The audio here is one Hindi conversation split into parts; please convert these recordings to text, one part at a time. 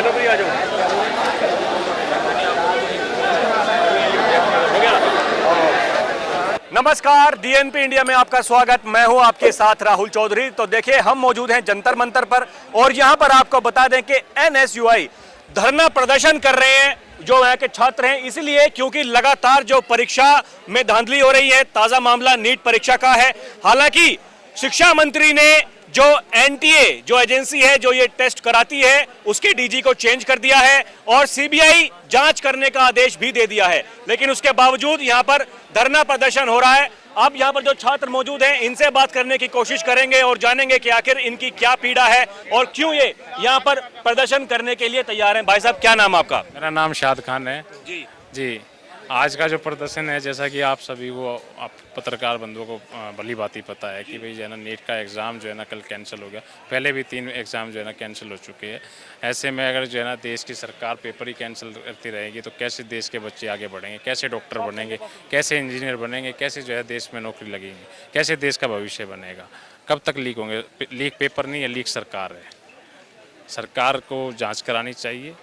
चलो भाई आ जाओ। हो गया। नमस्कार, डीएनपी इंडिया में आपका स्वागत। मैं हूं आपके साथ राहुल चौधरी। तो देखिए, हम मौजूद हैं जंतर मंतर पर और यहां पर आपको बता दें कि एनएसयूआई धरना प्रदर्शन कर रहे हैं जो वहां के छात्र हैं, इसलिए क्योंकि लगातार जो परीक्षा में धांधली हो रही है। ताजा मामला नीट परीक्षा का है। हालांकि शिक्षा मंत्री ने जो एनटीए जो एजेंसी है जो ये टेस्ट कराती है उसके डीजी को चेंज कर दिया है और सीबीआई जांच करने का आदेश भी दे दिया है, लेकिन उसके बावजूद यहां पर धरना प्रदर्शन हो रहा है। अब यहां पर जो छात्र मौजूद हैं इनसे बात करने की कोशिश करेंगे और जानेंगे कि आखिर इनकी क्या पीड़ा है और क्यों ये यहां पर प्रदर्शन करने के लिए तैयार हैं। भाई साहब, क्या नाम आपका? मेरा नाम शाद खान है जी जी। आज का जो प्रदर्शन है, जैसा कि आप सभी को, आप पत्रकार बंधुओं को भली भांति पता है कि भाई जो है ना नीट का एग्ज़ाम जो है ना कल कैंसिल हो गया। पहले भी 3 एग्ज़ाम जो है ना कैंसिल हो चुके हैं। ऐसे में अगर जो है ना देश की सरकार पेपर ही कैंसिल करती रहेगी तो कैसे देश के बच्चे आगे बढ़ेंगे, कैसे डॉक्टर बनेंगे, कैसे इंजीनियर बनेंगे, कैसे जो है देश में नौकरी लगेगी, कैसे देश का भविष्य बनेगा, कब तक लीक होंगे? लीक पेपर नहीं है, लीक सरकार है। सरकार को जाँच करानी चाहिए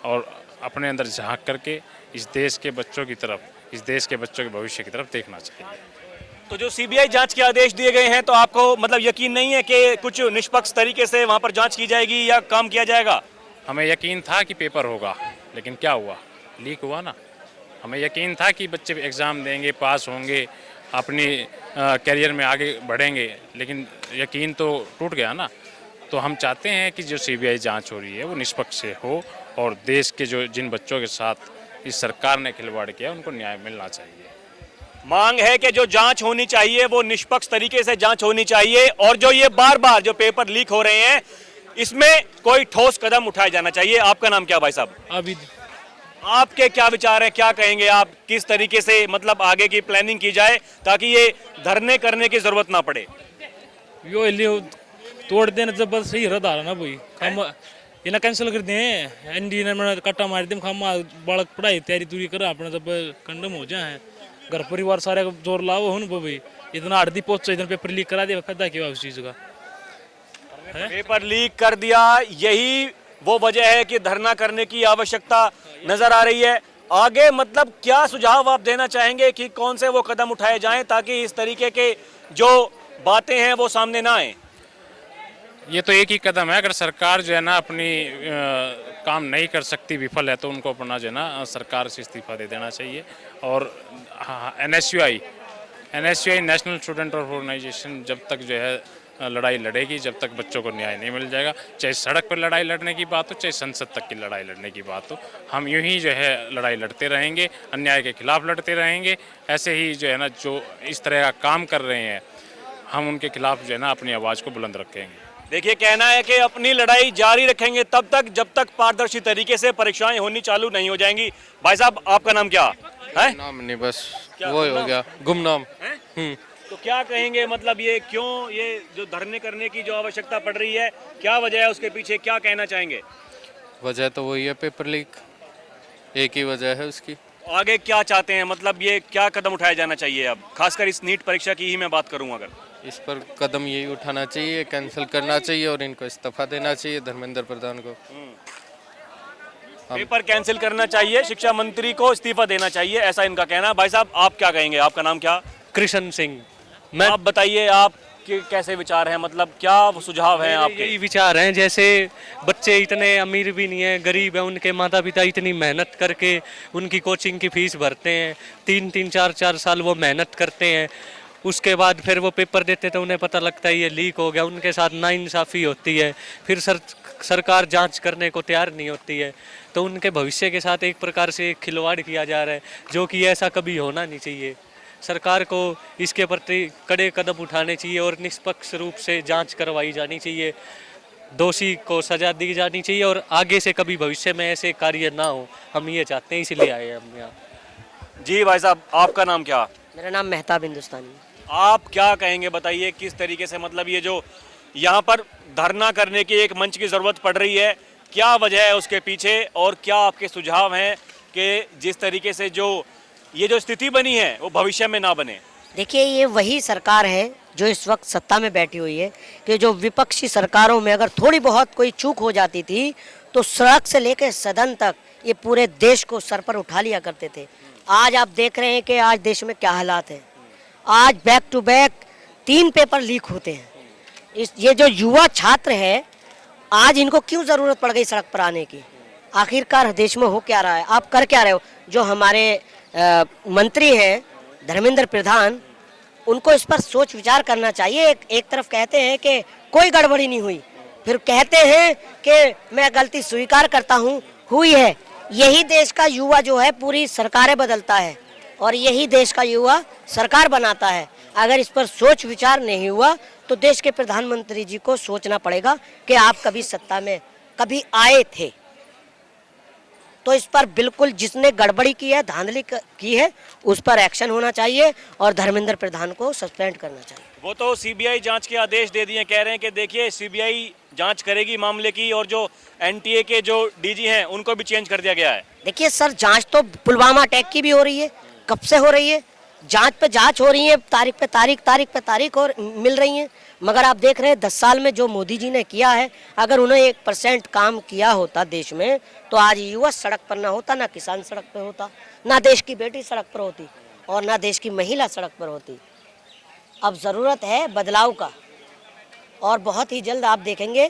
और अपने अंदर झांक करके इस देश के बच्चों की तरफ, इस देश के बच्चों के भविष्य की तरफ देखना चाहिए। तो जो सीबीआई जांच के आदेश दिए गए हैं, तो आपको मतलब यकीन नहीं है कि कुछ निष्पक्ष तरीके से वहां पर जांच की जाएगी या काम किया जाएगा? हमें यकीन था कि पेपर होगा, लेकिन क्या हुआ? लीक हुआ ना। हमें यकीन था कि बच्चे एग्ज़ाम देंगे, पास होंगे, अपनी करियर में आगे बढ़ेंगे, लेकिन यकीन तो टूट गया ना। तो हम चाहते हैं कि जो सीबीआई जांच हो रही है वो निष्पक्ष से हो और देश के जो जिन बच्चों के साथ इस सरकार ने खिलवाड़ किया उनको न्याय मिलना चाहिए। मांग है कि जो जांच होनी चाहिए वो निष्पक्ष तरीके से जांच होनी चाहिए और जो ये बार बार जो पेपर लीक हो रहे हैं इसमें कोई ठोस कदम उठाया जाना चाहिए। आपका नाम क्या भाई साहब? अभी आपके क्या विचार हैं, क्या कहेंगे आप? किस तरीके से मतलब आगे की प्लानिंग की जाए ताकि ये धरने करने की जरूरत ना पड़े? यो लियो तोड़ देना जब बस सही रहा था ना भाई हम ये ना कैंसिल कर दिए एनडी ने कट्टा मार दे हम बालक पढ़ाई तैयारी तुरी कर अपने जब कंडम हो जाए घर परिवार सारे जोर लाओ हो ना भाई इतना आड़ती पहुंच इतना पेपर लीक करा दिया फायदा क्या उस चीज का पेपर लीक कर दिया, यही वो वजह है कि धरना करने की आवश्यकता नजर आ रही है। आगे मतलब क्या सुझाव आप देना चाहेंगे कि कौन से वो कदम उठाए जाएं ताकि इस तरीके के जो बातें हैं वो सामने ना आए? ये तो एक ही कदम है। अगर सरकार जो है ना अपनी काम नहीं कर सकती, विफल है, तो उनको अपना जो है ना सरकार से इस्तीफा दे देना चाहिए। और एनएसयूआई नेशनल स्टूडेंट ऑर्गेनाइजेशन जब तक जो है लड़ाई लड़ेगी, जब तक बच्चों को न्याय नहीं मिल जाएगा, चाहे सड़क पर लड़ाई लड़ने की बात हो, चाहे संसद तक की लड़ाई लड़ने की बात हो, हम यूं ही जो है लड़ाई लड़ते रहेंगे, अन्याय के खिलाफ लड़ते रहेंगे। ऐसे ही जो है ना जो इस तरह का काम कर रहे हैं हम उनके खिलाफ जो है ना अपनी आवाज़ को बुलंद रखेंगे। देखिए, कहना है कि अपनी लड़ाई जारी रखेंगे तब तक जब तक पारदर्शी तरीके से परीक्षाएं होनी चालू नहीं हो जाएंगी। भाई साहब, आपका नाम क्या है? नाम नहीं, बस वो हो गया गुमनाम। तो क्या कहेंगे, मतलब ये क्यों ये जो धरने करने की जो आवश्यकता पड़ रही है, क्या वजह है उसके पीछे, क्या कहना चाहेंगे? वजह तो वही है, पेपर लीक, एक ही वजह है उसकी। आगे क्या चाहते हैं, मतलब ये क्या कदम उठाया जाना चाहिए? अब खासकर इस नीट परीक्षा की ही मैं बात करूं, अगर इस पर कदम यही उठाना चाहिए, कैंसिल करना चाहिए और इनको इस्तीफा देना चाहिए धर्मेंद्र प्रधान को। पेपर कैंसिल करना चाहिए, शिक्षा मंत्री को इस्तीफा देना चाहिए, ऐसा इनका कहना है। भाई साहब, आप क्या कहेंगे? आपका नाम क्या? कृष्ण सिंह। आप बताइए, आप के कैसे विचार हैं, मतलब क्या सुझाव हैं आपके? यही विचार हैं, जैसे बच्चे इतने अमीर भी नहीं है, गरीब है, उनके माता पिता इतनी मेहनत करके उनकी कोचिंग की फीस भरते हैं, 3-3, 4-4 साल वो मेहनत करते हैं, उसके बाद फिर वो पेपर देते तो उन्हें पता लगता है ये लीक हो गया, उनके साथ नाइंसाफ़ी होती है, फिर सरकार जांच करने को तैयार नहीं होती है, तो उनके भविष्य के साथ एक प्रकार से खिलवाड़ किया जा रहा है, जो कि ऐसा कभी होना नहीं चाहिए। सरकार को इसके प्रति कड़े कदम उठाने चाहिए और निष्पक्ष रूप से जांच करवाई जानी चाहिए, दोषी को सजा दी जानी चाहिए और आगे से कभी भविष्य में ऐसे कार्य ना हो, हम ये चाहते हैं, इसलिए आए हैं हम यहाँ। जी भाई साहब, आपका नाम क्या? मेरा नाम मेहताब हिंदुस्तानी। आप क्या कहेंगे, बताइए किस तरीके से मतलब ये जो यहाँ पर धरना करने की एक मंच की ज़रूरत पड़ रही है, क्या वजह है उसके पीछे और क्या आपके सुझाव हैं कि जिस तरीके से जो ये जो स्थिति बनी है वो भविष्य में ना बने? देखिए, ये वही सरकार है जो इस वक्त सत्ता में बैठी हुई है कि जो विपक्षी सरकारों में अगर थोड़ी बहुत कोई चूक हो जाती थी तो सड़क से लेकर सदन तक ये पूरे देश को सर पर उठा लिया करते थे। आज आप देख रहे हैं कि आज देश में क्या हालात है। आज back to back 3 paper leak होते हैं। ये जो युवा छात्र है, आज इनको क्यों ज़रूरत पड़ गई सड़क पर आने की? आखिरकार देश में हो क्या रहा है? आप कर क्या रहे हो? जो हमारे मंत्री हैं धर्मेंद्र प्रधान, उनको इस पर सोच विचार करना चाहिए। एक तरफ कहते हैं कि कोई गड़बड़ी नहीं हुई, फिर कहते हैं कि मैं गलती स्वीकार करता हूँ, हुई है। यही देश का युवा जो है पूरी सरकारें बदलता है और यही देश का युवा सरकार बनाता है। अगर इस पर सोच विचार नहीं हुआ तो देश के प्रधानमंत्री जी को सोचना पड़ेगा कि आप कभी सत्ता में कभी आए थे। तो इस पर बिल्कुल जिसने गड़बड़ी की है, धांधली की है, उस पर एक्शन होना चाहिए और धर्मेंद्र प्रधान को सस्पेंड करना चाहिए। वो तो सीबीआई जांच के आदेश दे दिए, कह रहे हैं कि देखिए सीबीआई जांच करेगी मामले की और जो एनटीए के जो डीजी हैं उनको भी चेंज कर दिया गया है। देखिए सर, जांच तो पुलवामा अटैक की भी हो रही है, कब से हो रही है, जांच पे जांच हो रही है, तारीख पे तारीख और मिल रही है। मगर आप देख रहे हैं 10 साल में जो मोदी जी ने किया है, अगर उन्हें 1% काम किया होता देश में तो आज युवा सड़क पर ना होता, ना किसान सड़क पर होता, ना देश की बेटी सड़क पर होती और ना देश की महिला सड़क पर होती। अब ज़रूरत है बदलाव का और बहुत ही जल्द आप देखेंगे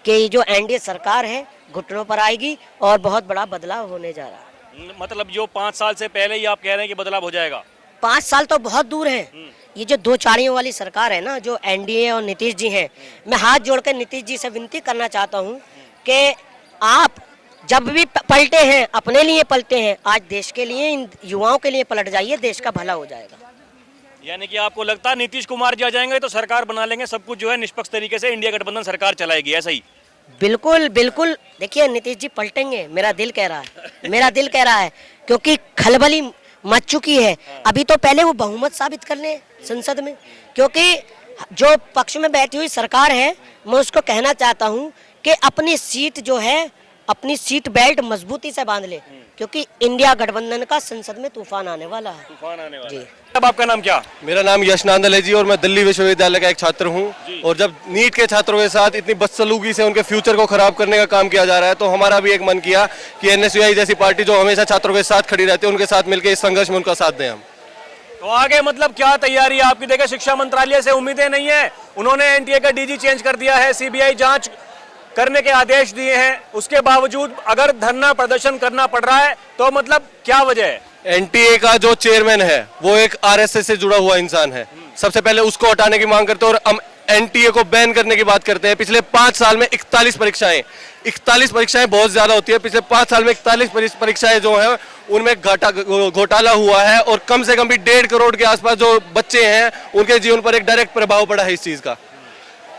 कि ये जो एनडीए सरकार है घुटनों पर आएगी और बहुत बड़ा बदलाव होने जा रहा है। मतलब जो 5 साल से पहले ही आप कह रहे हैं कि बदलाव हो जाएगा? 5 साल तो बहुत दूर है। ये जो 2 चाड़ियों वाली सरकार है ना, जो एनडीए और नीतीश जी हैं, मैं हाथ जोड़कर नीतीश जी से विनती करना चाहता हूँ कि आप जब भी पलटे हैं अपने लिए पलटे हैं, आज देश के लिए, इन युवाओं के लिए पलट जाइए, देश का भला हो जाएगा। यानी कि आपको लगता है नीतीश कुमार जी आ जाएंगे तो सरकार बना लेंगे, सब कुछ जो है निष्पक्ष तरीके से इंडिया गठबंधन सरकार चलाएगी, ऐसा ही? बिल्कुल बिल्कुल। देखिए नीतीश जी पलटेंगे, मेरा दिल कह रहा है, मेरा दिल कह रहा है, क्योंकि खलबली मच चुकी है। अभी तो पहले वो बहुमत साबित कर लें संसद में, क्योंकि जो पक्ष में बैठी हुई सरकार है, मैं उसको कहना चाहता हूँ कि अपनी सीट जो है, अपनी सीट बेल्ट मजबूती से बांध ले, क्योंकि इंडिया गठबंधन का संसद में तूफान आने वाला है। तूफान आने वाला जी। है। अब आपका नाम क्या? मेरा नाम यश नांदल है जी और मैं दिल्ली विश्वविद्यालय का एक छात्र हूँ। और जब नीट के छात्रों के साथ इतनी बदसलूकी से उनके फ्यूचर को खराब करने का काम किया जा रहा है, तो हमारा भी एक मन किया कि एनएसयूआई जैसी पार्टी जो हमेशा छात्रों के साथ खड़ी रहती है, उनके साथ मिलकर इस संघर्ष में उनका साथ दें हम। तो आगे मतलब क्या तैयारी है आपकी? देखिए शिक्षा मंत्रालय से उम्मीदें नहीं है, उन्होंने एनटीए का डीजी चेंज कर दिया है, सीबीआई जांच करने के आदेश दिए हैं, उसके बावजूद अगर धरना प्रदर्शन करना पड़ रहा है तो मतलब क्या वजह है? एनटीए का जो चेयरमैन है वो एक आरएसएस से जुड़ा हुआ इंसान है। सबसे पहले उसको हटाने की मांग करते हैं और हम एनटीए को बैन करने की बात करते हैं। पिछले 5 साल में 41 परीक्षाएं बहुत ज्यादा होती है। पिछले 5 साल में 41 परीक्षाएं जो है उनमें घोटाला हुआ है और कम से कम भी 1.5 करोड़ के आसपास जो बच्चे हैं उनके जीवन पर एक डायरेक्ट प्रभाव पड़ा है इस चीज का।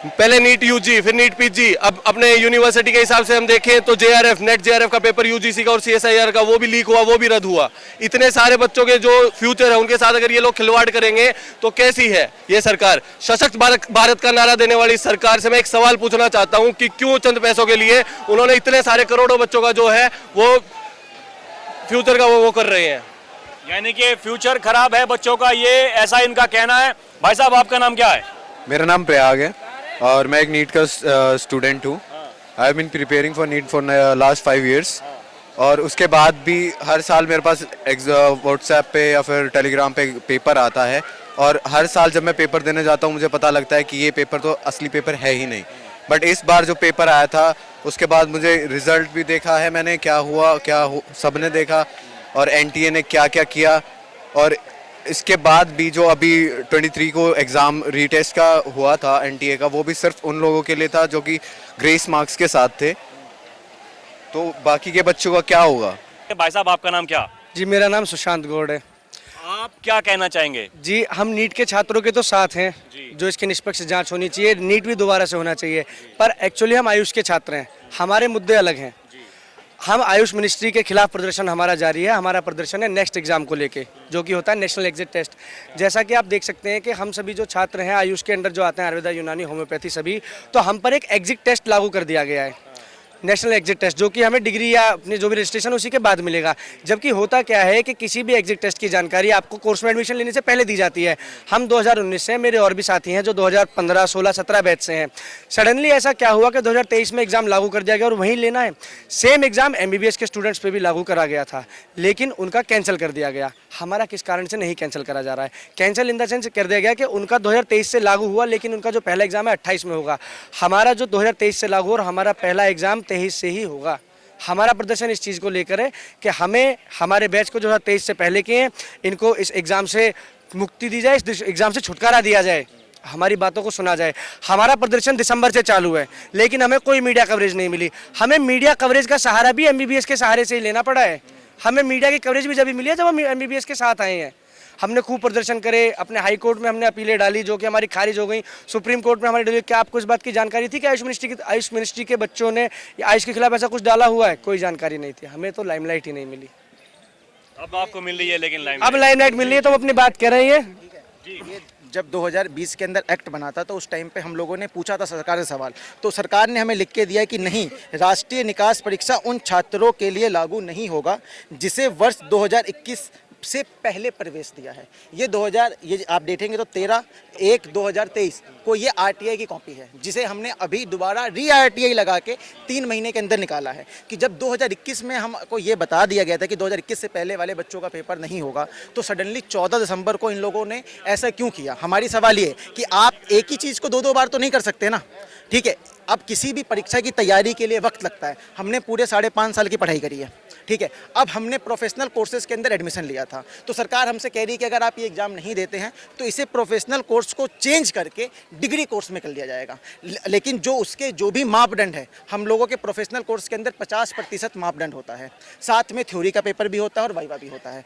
पहले नीट यूजी, फिर नीट पीजी, अब अपने यूनिवर्सिटी के हिसाब से हम देखें तो जेआरएफ, नेट जेआरएफ का पेपर यूजीसी का और सीएसआईआर का वो भी लीक हुआ, वो भी रद्द हुआ। इतने सारे बच्चों के जो फ्यूचर है उनके साथ अगर ये लोग खिलवाड़ करेंगे तो कैसी है ये सरकार? सशक्त भारत का नारा देने वाली सरकार से मैं एक सवाल पूछना चाहता हूँ कि क्यों चंद पैसों के लिए उन्होंने इतने सारे करोड़ों बच्चों का जो है वो फ्यूचर का वो कर रहे हैं। यानी कि फ्यूचर खराब है बच्चों का, ये ऐसा इनका कहना है। भाई साहब आपका नाम क्या है? मेरा नाम प्रयाग है और मैं एक नीट का स्टूडेंट हूँ। I have been preparing for NEET for last 5 years और उसके बाद भी हर साल मेरे पास व्हाट्सएप पे या फिर टेलीग्राम पे पेपर आता है और हर साल जब मैं पेपर देने जाता हूँ मुझे पता लगता है कि ये पेपर तो असली पेपर है ही नहीं। बट इस बार जो पेपर आया था उसके बाद मुझे रिजल्ट भी देखा है मैंने, क्या हुआ सबने देखा और एनटीए ने क्या क्या किया। और इसके बाद भी जो अभी 23 को एग्ज़ाम रीटेस्ट का हुआ था एनटीए का, वो भी सिर्फ उन लोगों के लिए था जो कि ग्रेस मार्क्स के साथ थे। तो बाकी के बच्चों का क्या होगा? भाई साहब आपका नाम क्या? जी मेरा नाम सुशांत गौड़ है। आप क्या कहना चाहेंगे? जी हम नीट के छात्रों के तो साथ हैं, जो इसकी निष्पक्ष जांच होनी चाहिए, नीट भी दोबारा से होना चाहिए। पर एक्चुअली हम आयुष के छात्र हैं, हमारे मुद्दे अलग हैं। हम आयुष मिनिस्ट्री के खिलाफ प्रदर्शन हमारा जारी है। हमारा प्रदर्शन है नेक्स्ट एग्जाम को लेके, जो कि होता है नेशनल एग्जिट टेस्ट। जैसा कि आप देख सकते हैं कि हम सभी जो छात्र हैं आयुष के अंडर जो आते हैं, आयुर्वेदा, यूनानी, होम्योपैथी सभी, तो हम पर एक एग्जिट टेस्ट लागू कर दिया गया है। नेशनल एग्जिट टेस्ट, जो कि हमें डिग्री या अपनी जो भी रजिस्ट्रेशन उसी के बाद मिलेगा। जबकि होता क्या है कि किसी भी एग्जिट टेस्ट की जानकारी आपको कोर्स में एडमिशन लेने से पहले दी जाती है। हम 2019 से, मेरे और भी साथी हैं जो 2015, 16, 17 बैच से हैं। सडनली ऐसा क्या हुआ कि 2023 में एग्जाम लागू कर दिया गया और वहीं लेना है। सेम एग्जाम MBBS के स्टूडेंट्स पे भी लागू करा गया था, लेकिन उनका कैंसिल कर दिया गया। हमारा किस कारण से नहीं कैंसिल करा जा रहा है? कैंसिल इन द सेंस कर दिया गया कि उनका 2023 से लागू हुआ, लेकिन उनका जो पहला एग्जाम है 28 में होगा। हमारा जो 2023 से लागू और हमारा पहला एग्जाम 23 से ही होगा। हमारा प्रदर्शन इस चीज़ को लेकर है कि हमें हमारे बैच को 2023 से पहले के हैं, इनको इस एग्ज़ाम से मुक्ति दी जाए, इस एग्ज़ाम से छुटकारा दिया जाए, हमारी बातों को सुना जाए। हमारा प्रदर्शन दिसंबर से चालू है, लेकिन हमें कोई मीडिया कवरेज नहीं मिली। हमें मीडिया कवरेज का सहारा भी MBBS के सहारे से ही लेना पड़ा है। हमें मीडिया की कवरेज भी जब मिली है जब हम MBBS के साथ आए हैं। हमने खूब प्रदर्शन करे, अपने हाई कोर्ट में हमने अपीलें डाली जो कि हमारी खारिज हो गई, सुप्रीम कोर्ट में हमारी डाली। क्या आपको इस बात की जानकारी थी कि आयुष मिनिस्ट्री के बच्चों ने आयुष के खिलाफ ऐसा कुछ डाला हुआ है? कोई जानकारी नहीं थी। हमें तो लाइमलाइट ही नहीं मिली। अब आपको मिल रही है, लेकिन अब लाइमलाइट मिल रही है तो हम अपनी बात कर रहे हैं। जब 2020 के अंदर एक्ट बना था तो उस टाइम पे हम लोगों ने पूछा था सरकार से सवाल, तो सरकार ने हमें लिख के दिया कि नहीं, राष्ट्रीय निकास परीक्षा उन छात्रों के लिए लागू नहीं होगा जिसे वर्ष 2021 से पहले प्रवेश दिया है। ये आप देखेंगे तो 13/1/2023 को ये RTI की कॉपी है, जिसे हमने अभी दोबारा RTI लगा के 3 महीने के अंदर निकाला है। कि जब 2021 में हमको ये बता दिया गया था कि 2021 से पहले वाले बच्चों का पेपर नहीं होगा, तो सडनली 14 दिसंबर को इन लोगों ने ऐसा क्यों किया? हमारी सवाल ये कि आप एक ही चीज़ को 2-2 बार तो नहीं कर सकते ना। ठीक है, अब किसी भी परीक्षा की तैयारी के लिए वक्त लगता है। हमने पूरे 5.5 साल की पढ़ाई करी है, ठीक है। अब हमने प्रोफेशनल कोर्सेज के अंदर एडमिशन लिया था, तो सरकार हमसे कह रही है कि अगर आप ये एग्ज़ाम नहीं देते हैं तो इसे प्रोफेशनल कोर्स को चेंज करके डिग्री कोर्स में कर लिया जाएगा। लेकिन जो भी मापदंड है, हम लोगों के प्रोफेशनल कोर्स के अंदर 50% मापदंड होता है, साथ में थ्योरी का पेपर भी होता है और वाइवा भी होता है।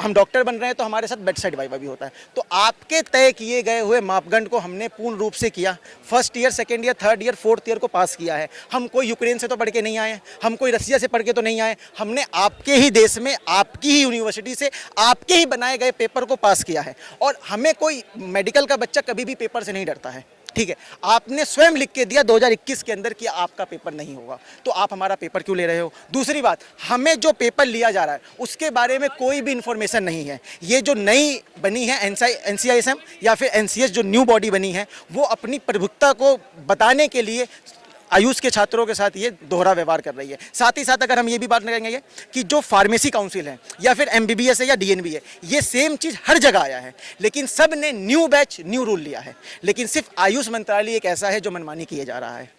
हम डॉक्टर बन रहे हैं तो हमारे साथ बेड साइड वाइवा भी होता है। तो आपके तय किए गए हुए मापदंड को हमने पूर्ण रूप से किया। First year, second year, third year, fourth year को पास किया है। हम कोई यूक्रेन से तो पढ़ के नहीं आए, हम कोई रसिया से पढ़ के तो नहीं आए। हमने आपके ही देश में, आपकी ही यूनिवर्सिटी से, आपके ही बनाए गए पेपर को पास किया है। और हमें कोई मेडिकल का बच्चा कभी भी पेपर से नहीं डरता है, ठीक है। आपने स्वयं लिख के दिया 2021 के अंदर कि आपका पेपर नहीं होगा, तो आप हमारा पेपर क्यों ले रहे हो? दूसरी बात, हमें जो पेपर लिया जा रहा है उसके बारे में कोई भी इंफॉर्मेशन नहीं है। ये जो नई बनी है NCISM या फिर NCS, जो न्यू बॉडी बनी है, वो अपनी प्रभुत्ता को बताने के लिए आयुष के छात्रों के साथ ये दोहरा व्यवहार कर रही है। साथ ही साथ अगर हम ये भी बात करेंगे कि जो फार्मेसी काउंसिल है या फिर MBBS है या DNB है, ये सेम चीज़ हर जगह आया है, लेकिन सब ने न्यू बैच न्यू रूल लिया है। लेकिन सिर्फ आयुष मंत्रालय एक ऐसा है जो मनमानी किए जा रहा है,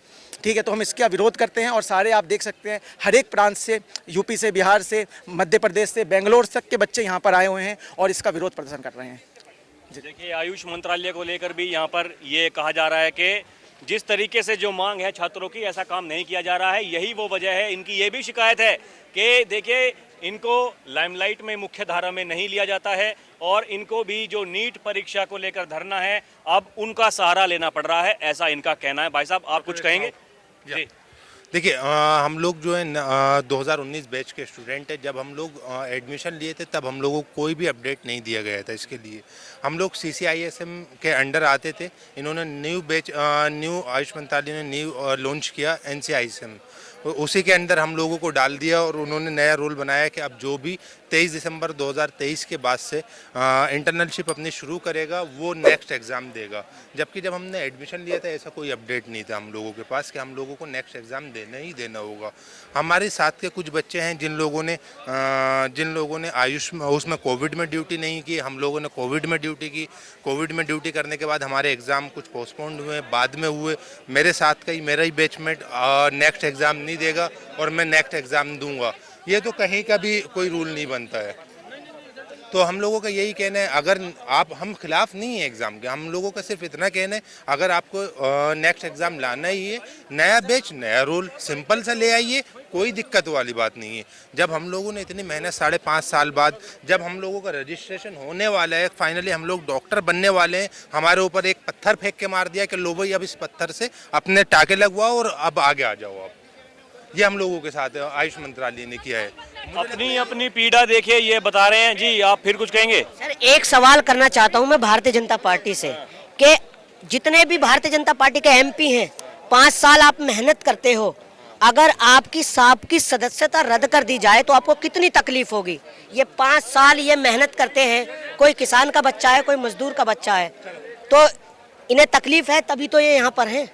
ठीक है। तो हम इसका विरोध करते हैं और सारे आप देख सकते हैं हर एक प्रांत से, यूपी से, बिहार से, मध्य प्रदेश से, बेंगलोर तक के बच्चे यहाँ पर आए हुए हैं और इसका विरोध प्रदर्शन कर रहे हैं। देखिए, आयुष मंत्रालय को लेकर भी यहाँ पर ये कहा जा रहा है कि जिस तरीके से जो मांग है छात्रों की, ऐसा काम नहीं किया जा रहा है। यही वो वजह है। इनकी ये भी शिकायत है कि देखिए, इनको लाइमलाइट में, मुख्य धारा में नहीं लिया जाता है और इनको भी जो नीट परीक्षा को लेकर धरना है, अब उनका सहारा लेना पड़ रहा है, ऐसा इनका कहना है। भाई साहब, आप कुछ कहेंगे? जी देखिए, हम लोग जो है 2019 बैच के स्टूडेंट है। जब हम लोग एडमिशन लिए थे तब हम लोगों को कोई भी अपडेट नहीं दिया गया था इसके लिए। हम लोग CCISM के अंडर आते थे। इन्होंने न्यू आयुष मंत्रालय ने न्यू लॉन्च किया NCISM, उसी के अंदर हम लोगों को डाल दिया और उन्होंने नया रूल बनाया कि अब जो भी 23 दिसंबर 2023 के बाद से इंटर्नशिप अपनी शुरू करेगा वो नेक्स्ट एग्ज़ाम देगा। जबकि जब हमने एडमिशन लिया था ऐसा कोई अपडेट नहीं था हम लोगों के पास कि हम लोगों को नेक्स्ट एग्ज़ाम देना ही देना होगा। हमारे साथ के कुछ बच्चे हैं जिन लोगों ने आयुष उसमें कोविड में ड्यूटी नहीं की, हम लोगों ने कोविड में ड्यूटी की। कोविड में ड्यूटी करने के बाद हमारे एग्ज़ाम कुछ पोस्टपोन्ड हुए, बाद में हुए। मेरे साथ का ही मेरा ही बैचमेट नेक्स्ट एग्ज़ाम नहीं देगा और मैं नेक्स्ट एग्ज़ाम दूंगा, ये तो कहीं का भी कोई रूल नहीं बनता है। तो हम लोगों का यही कहना है, अगर हम खिलाफ नहीं है एग्ज़ाम के, हम लोगों का सिर्फ इतना कहना है, अगर आपको नेक्स्ट एग्ज़ाम लाना ही है, नया बैच, नया रूल, सिंपल सा ले आइए, कोई दिक्कत वाली बात नहीं है। जब हम लोगों ने इतनी मेहनत 5.5 साल बाद, जब हम लोगों का रजिस्ट्रेशन होने वाला है, फाइनली हम लोग डॉक्टर बनने वाले हैं, हमारे ऊपर एक पत्थर फेंक के मार दिया कि लो भाई अब इस पत्थर से अपने टाके लगवाओ और अब आगे आ जाओ। आप ये हम लोगों के साथ आयुष मंत्रालय ने किया है। अपनी पीड़ा देखिए, ये बता रहे हैं। जी, आप फिर कुछ कहेंगे? सर, एक सवाल करना चाहता हूं मैं भारतीय जनता पार्टी से कि जितने भी भारतीय जनता पार्टी के MP हैं, 5 साल आप मेहनत करते हो, अगर आपकी सदस्यता रद्द कर दी जाए तो आपको कितनी तकलीफ होगी। ये 5 साल ये मेहनत करते हैं, कोई किसान का बच्चा है, कोई मजदूर का बच्चा है, तो इन्हें तकलीफ है, तभी तो ये यहाँ पर हैं।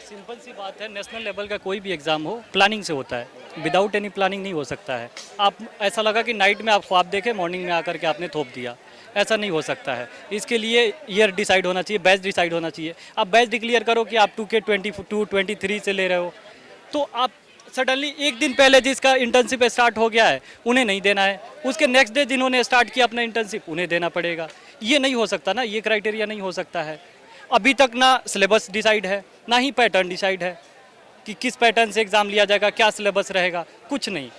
सिंपल सी बात है, नेशनल लेवल का कोई भी एग्ज़ाम हो प्लानिंग से होता है, विदाउट एनी प्लानिंग नहीं हो सकता है। आप ऐसा लगा कि नाइट में आप ख्वाब देखे, मॉर्निंग में आकर के आपने थोप दिया, ऐसा नहीं हो सकता है। इसके लिए ईयर डिसाइड होना चाहिए, बैच डिसाइड होना चाहिए। आप बैच डिक्लेयर करो कि आप 2K 22 23 से ले रहे हो, तो आप सडनली एक दिन पहले जिसका इंटर्नशिप स्टार्ट हो गया है उन्हें नहीं देना है, उसके नेक्स्ट डे जिन्होंने स्टार्ट किया अपना इंटर्नशिप उन्हें देना पड़ेगा। ये नहीं हो सकता ना, ये क्राइटेरिया नहीं हो सकता है। अभी तक ना सिलेबस डिसाइड है, ना ही पैटर्न डिसाइड है कि किस पैटर्न से एग्ज़ाम लिया जाएगा, क्या सिलेबस रहेगा, कुछ नहीं।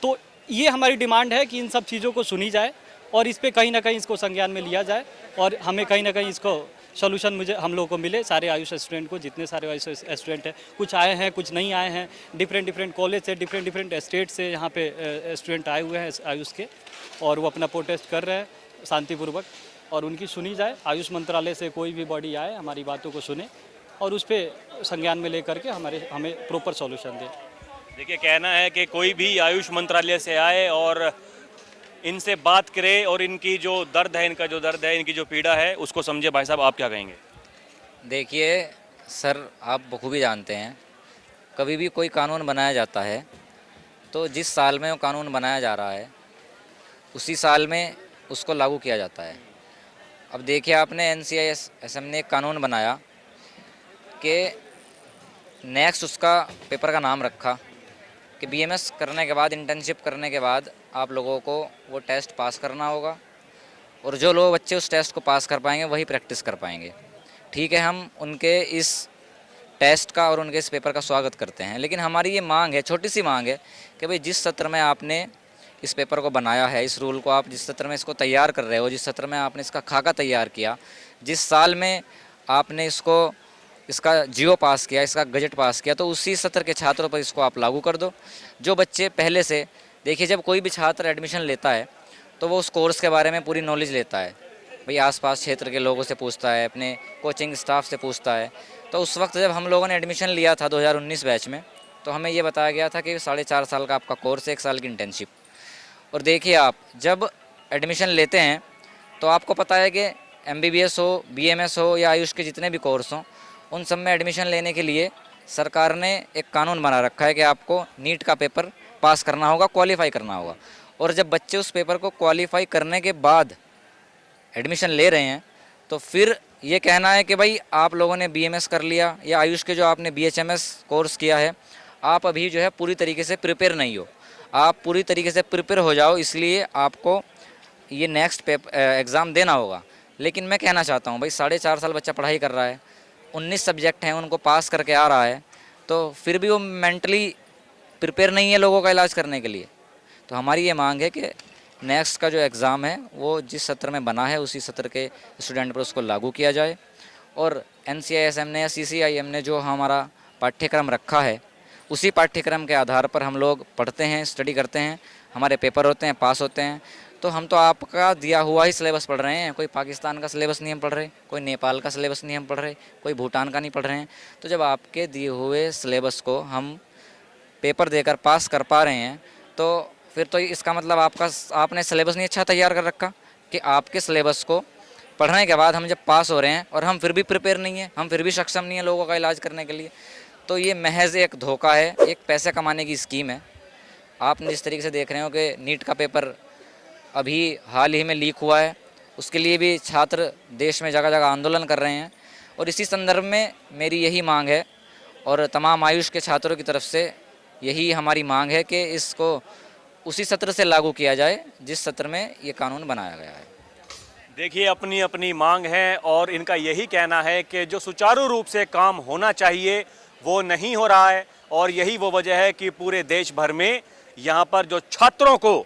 तो ये हमारी डिमांड है कि इन सब चीज़ों को सुनी जाए और इस पे कहीं ना कहीं इसको संज्ञान में लिया जाए और हमें कहीं ना कहीं इसको सोल्यूशन हम लोगों को मिले, सारे आयुष स्टूडेंट को, जितने सारे आयुष स्टूडेंट हैं। कुछ आए हैं, कुछ नहीं आए हैं, डिफरेंट कॉलेज से, डिफरेंट स्टेट से यहाँ पे स्टूडेंट आए हुए हैं आयुष के, और वो अपना प्रोटेस्ट कर रहे हैं शांतिपूर्वक, और उनकी सुनी जाए। आयुष मंत्रालय से कोई भी बॉडी आए, हमारी बातों को सुने और उस पर संज्ञान में लेकर के हमें प्रॉपर सॉल्यूशन दे। देखिए, कहना है कि कोई भी आयुष मंत्रालय से आए और इनसे बात करे और इनकी जो दर्द है, इनका जो दर्द है, इनकी जो पीड़ा है उसको समझे। भाई साहब, आप क्या कहेंगे? देखिए सर, आप बखूबी जानते हैं, कभी भी कोई कानून बनाया जाता है तो जिस साल में वो कानून बनाया जा रहा है उसी साल में उसको लागू किया जाता है। अब देखिए, आपने NCISM ने एक कानून बनाया कि नेक्स्ट उसका पेपर का नाम रखा कि BMS करने के बाद, इंटर्नशिप करने के बाद आप लोगों को वो टेस्ट पास करना होगा, और जो लोग बच्चे उस टेस्ट को पास कर पाएंगे वही प्रैक्टिस कर पाएंगे। ठीक है, हम उनके इस टेस्ट का और उनके इस पेपर का स्वागत करते हैं, लेकिन हमारी ये मांग है, छोटी सी मांग है कि भाई जिस सत्र में आपने इस पेपर को बनाया है, इस रूल को आप जिस सत्र में इसको तैयार कर रहे हो, जिस सत्र में आपने इसका खाका तैयार किया, जिस साल में आपने इसका जियो पास किया, इसका गजट पास किया, तो उसी सत्र के छात्रों पर इसको आप लागू कर दो। जो बच्चे पहले से, देखिए, जब कोई भी छात्र एडमिशन लेता है तो वो उस कोर्स के बारे में पूरी नॉलेज लेता है, भाई आसपास क्षेत्र के लोगों से पूछता है, अपने कोचिंग स्टाफ से पूछता है। तो उस वक्त जब हम लोगों ने एडमिशन लिया था 2019 बैच में, तो हमें ये बताया गया था कि 4.5 साल का आपका कोर्स है, 1 साल की इंटर्नशिप। और देखिए, आप जब एडमिशन लेते हैं तो आपको पता है कि MBBS हो, BMS हो या आयुष के जितने भी कोर्स हों, उन सब में एडमिशन लेने के लिए सरकार ने एक कानून बना रखा है कि आपको नीट का पेपर पास करना होगा, क्वालिफाई करना होगा। और जब बच्चे उस पेपर को क्वालिफाई करने के बाद एडमिशन ले रहे हैं, तो फिर ये कहना है कि भाई आप लोगों ने BMS कर लिया या आयुष के जो आपने BHMS कोर्स किया है, आप अभी जो है पूरी तरीके से प्रिपेयर नहीं हो। आप पूरी तरीके से प्रिपेयर हो जाओ, इसलिए आपको ये नेक्स्ट एग्ज़ाम देना होगा। लेकिन मैं कहना चाहता हूँ भाई, 4.5 साल बच्चा पढ़ाई कर रहा है, 19 सब्जेक्ट हैं, उनको पास करके आ रहा है, तो फिर भी वो मेंटली प्रिपेयर नहीं है लोगों का इलाज करने के लिए। तो हमारी ये मांग है कि नेक्स्ट का जो एग्ज़ाम है वो जिस सत्र में बना है उसी सत्र के स्टूडेंट पर उसको लागू किया जाए, और NCISM ने या CCIM ने जो हमारा पाठ्यक्रम रखा है उसी पाठ्यक्रम के आधार पर हम लोग पढ़ते हैं, स्टडी करते हैं, हमारे पेपर होते हैं, पास होते हैं। तो हम तो आपका दिया हुआ ही सिलेबस पढ़ रहे हैं, कोई पाकिस्तान का सिलेबस नहीं हम पढ़ रहे, कोई नेपाल का सिलेबस नहीं हम पढ़ रहे, कोई भूटान का नहीं पढ़ रहे हैं। तो जब आपके दिए हुए सिलेबस को हम पेपर देकर पास कर पा रहे हैं, तो फिर तो इसका मतलब आपने सिलेबस नहीं अच्छा तैयार कर रखा कि आपके सिलेबस को पढ़ने के बाद हम जब पास हो रहे हैं और हम फिर भी प्रिपेयर नहीं हैं, हम फिर भी सक्षम नहीं हैं लोगों का इलाज करने के लिए। तो ये महज एक धोखा है, एक पैसे कमाने की स्कीम है। आप जिस तरीके से देख रहे हो कि नीट का पेपर अभी हाल ही में लीक हुआ है, उसके लिए भी छात्र देश में जगह जगह आंदोलन कर रहे हैं, और इसी संदर्भ में मेरी यही मांग है और तमाम आयुष के छात्रों की तरफ से यही हमारी मांग है कि इसको उसी सत्र से लागू किया जाए जिस सत्र में ये कानून बनाया गया है। देखिए, अपनी अपनी मांग है और इनका यही कहना है कि जो सुचारू रूप से काम होना चाहिए वो नहीं हो रहा है, और यही वो वजह है कि पूरे देश भर में यहाँ पर जो छात्रों को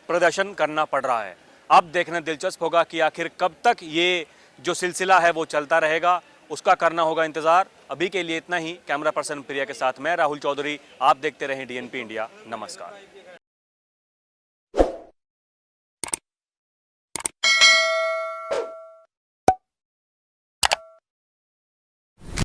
प्रदर्शन करना पड़ रहा है। अब देखना दिलचस्प होगा कि आखिर कब तक ये जो सिलसिला है वो चलता रहेगा, उसका करना होगा इंतज़ार। अभी के लिए इतना ही। कैमरा पर्सन प्रिया के साथ मैं राहुल चौधरी, आप देखते रहें DNP इंडिया। नमस्कार।